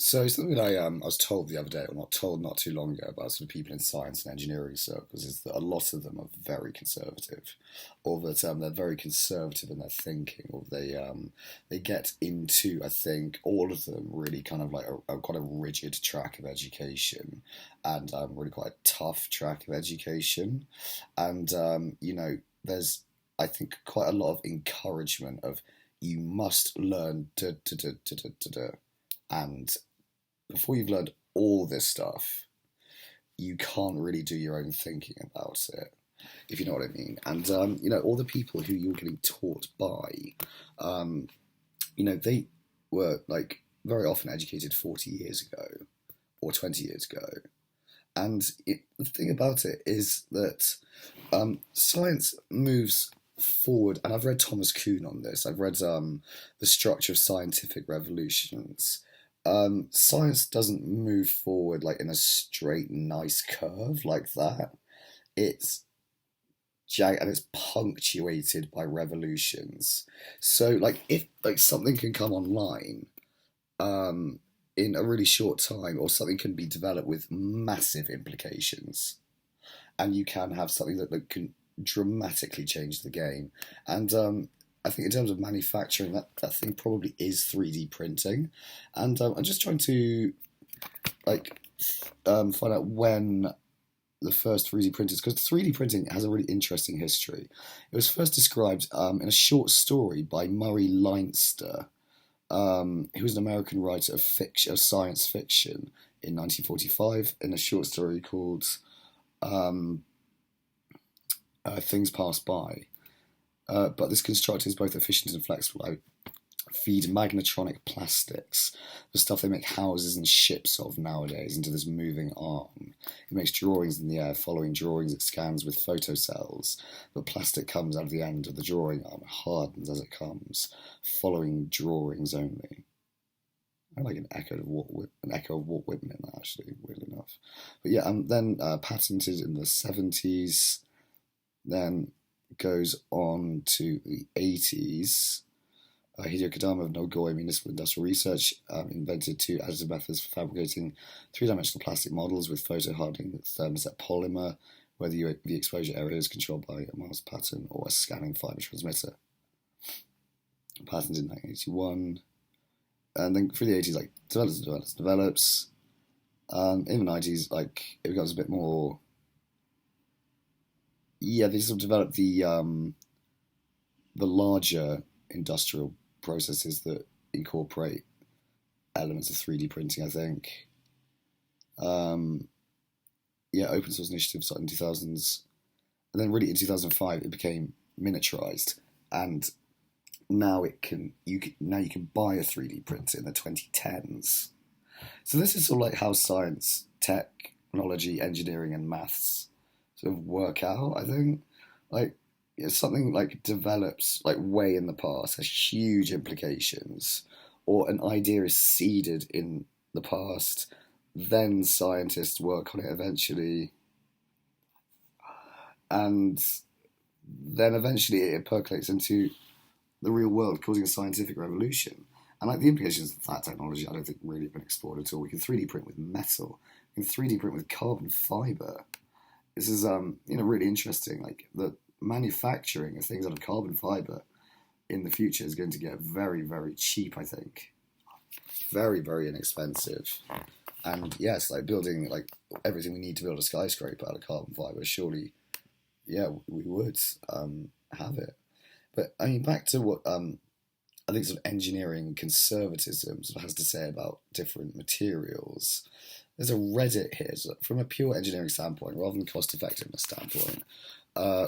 So something that I was told the other day, or not told not too long ago, about sort of people in science and engineering circles is that a lot of them are very conservative, or that they're very conservative in their thinking, or they get into, I think all of them really kind of like a quite a rigid track of education, and really quite a tough track of education, and there's I think quite a lot of encouragement of you must learn and before you've learned all this stuff, you can't really do your own thinking about it, if you know what I mean. And all the people who you're getting taught by, um, they were like very often educated 40 years ago or 20 years ago. And the thing about it is that science moves forward, and I've read Thomas Kuhn on this. I've read The Structure of Scientific Revolutions. Science doesn't move forward like in a straight, nice curve like that. It's and it's punctuated by revolutions. So, like, if like something can come online in a really short time, or something can be developed with massive implications, and you can have something that can dramatically change the game. And I think in terms of manufacturing, that thing probably is 3D printing. And I'm just trying to like find out when the first 3D printers, because 3D printing has a really interesting history. It was first described in a short story by Murray Leinster, who was an American writer of fiction, of science fiction, in 1945, in a short story called um, Things Pass By. But this construct is both efficient and flexible. I feed magnetronic plastics, the stuff they make houses and ships of nowadays, into this moving arm. It makes drawings in the air. Following drawings, it scans with photocells. But plastic comes out of the end of the drawing arm. It hardens as it comes, following drawings only. I like an echo of Walt Whitman in that, actually, weirdly enough. But yeah, then patented in the 70s, then goes on to the 80s. Hideo Kodama of Nagoya Municipal Industrial Research invented two additive methods for fabricating three-dimensional plastic models with photo-hardening thermoset polymer, where the UV exposure area is controlled by a mouse pattern or a scanning fiber transmitter. Patented in 1981. And then through the 80s, like, develops. In the 90s, like, it becomes a bit more... Yeah, they sort of developed the larger industrial processes that incorporate elements of 3D printing, I think. Um, yeah, open source initiatives started in 2000s. And then really in 2005, it became miniaturized. And now you can buy a 3D printer in the 2010s. So this is sort of like how science, technology, engineering, and maths sort of work out, I think. Like, something like develops like way in the past has huge implications, or an idea is seeded in the past, then scientists work on it eventually, and then eventually it percolates into the real world, causing a scientific revolution. And like the implications of that technology, I don't think really have been explored at all. We can 3D print with metal. We can 3D print with carbon fiber. This is really interesting. Like the manufacturing of things out of carbon fiber in the future is going to get very, very cheap. I think very, very inexpensive. And yes, like building like everything we need to build a skyscraper out of carbon fiber. Surely, yeah, we would have it. But I mean, back to what I think sort of engineering conservatism sort of has to say about different materials. There's a Reddit here, so from a pure engineering standpoint, rather than cost effectiveness standpoint.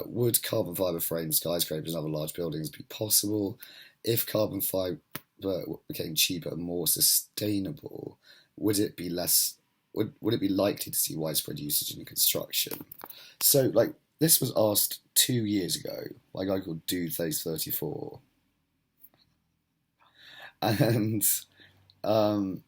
Would carbon fiber frame skyscrapers and other large buildings be possible if carbon fiber became cheaper and more sustainable? Would it be less? Would it be likely to see widespread usage in construction? So, like, this was asked 2 years ago by a guy called Dude Face 34, and um,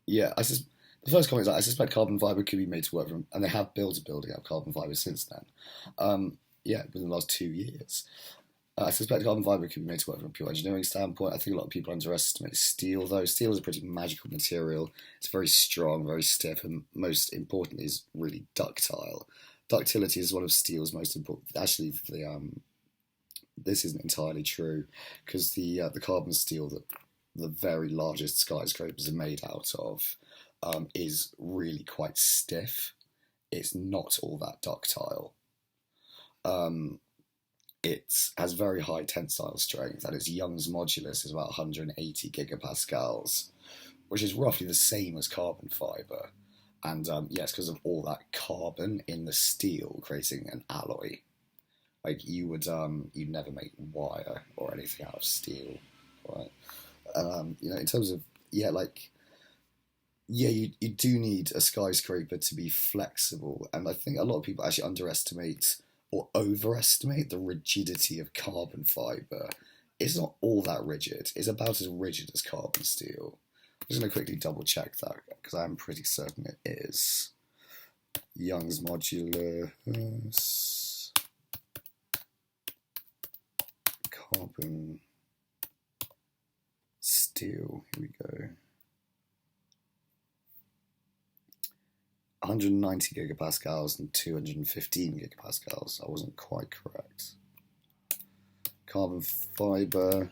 yeah, the first comment is that I suspect carbon fiber could be made to work from, and they have built a building out of carbon fiber since then. Yeah, within the last 2 years. I suspect carbon fibre could be made to work from a pure engineering standpoint. I think a lot of people underestimate steel, though. Steel is a pretty magical material. It's very strong, very stiff, and most importantly, is really ductile. Ductility is one of steel's most important. Actually, this isn't entirely true because the carbon steel that the very largest skyscrapers are made out of is really quite stiff. It's not all that ductile. Um, it has very high tensile strength, and its Young's modulus is about 180 gigapascals, which is roughly the same as carbon fibre. And yes, because of all that carbon in the steel creating an alloy. Like you'd never make wire or anything out of steel, right? In terms of you do need a skyscraper to be flexible, and I think a lot of people actually underestimate or overestimate the rigidity of carbon fibre. It's not all that rigid. It's about as rigid as carbon steel. I'm just going to quickly double check that because I'm pretty certain it is. Young's modulus, carbon steel. Here we go. 190 gigapascals and 215 gigapascals. I wasn't quite correct. Carbon fibre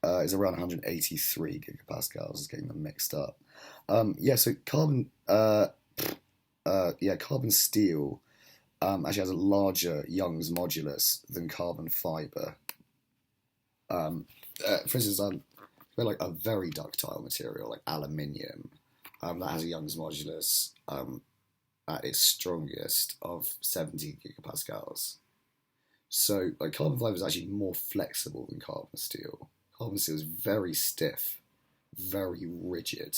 is around 183 gigapascals. I was getting them mixed up. So carbon steel actually has a larger Young's modulus than carbon fibre. For instance, like a very ductile material like aluminium that has a Young's modulus at its strongest of 70 gigapascals. So, like, carbon fibre is actually more flexible than carbon steel. Carbon steel is very stiff, very rigid.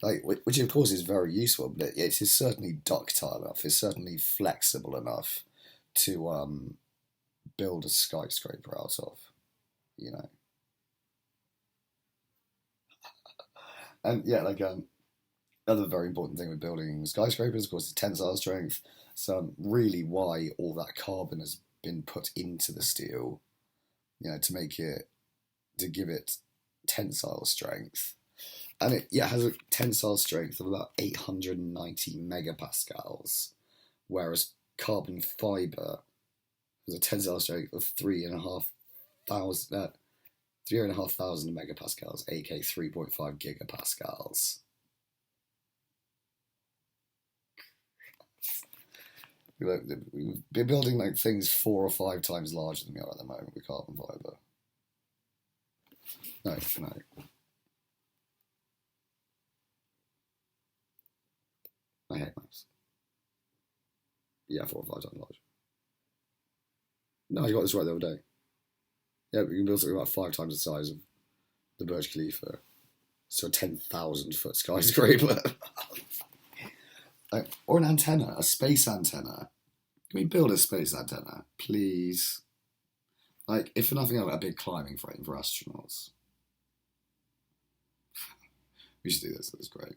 Like, which of course is very useful, but it is certainly ductile enough. It's certainly flexible enough to build a skyscraper out of, you know. And another very important thing with building skyscrapers, of course, is tensile strength. So really, why all that carbon has been put into the steel, to give it tensile strength, and it has a tensile strength of about 890 megapascals, whereas carbon fibre has a tensile strength of 3,500 megapascals, aka 3.5 gigapascals. We're building like things 4 or 5 times larger than we are at the moment with carbon fibre. No. I hate maths. Yeah, 4 or 5 times larger. No, I got this right the other day. Yeah, we can build something about 5 times the size of the Burj Khalifa. So a 10,000 foot skyscraper. Or an antenna, a space antenna. Can we build a space antenna, please? Like, if for nothing else, a big climbing frame for astronauts. We should do this, that's great.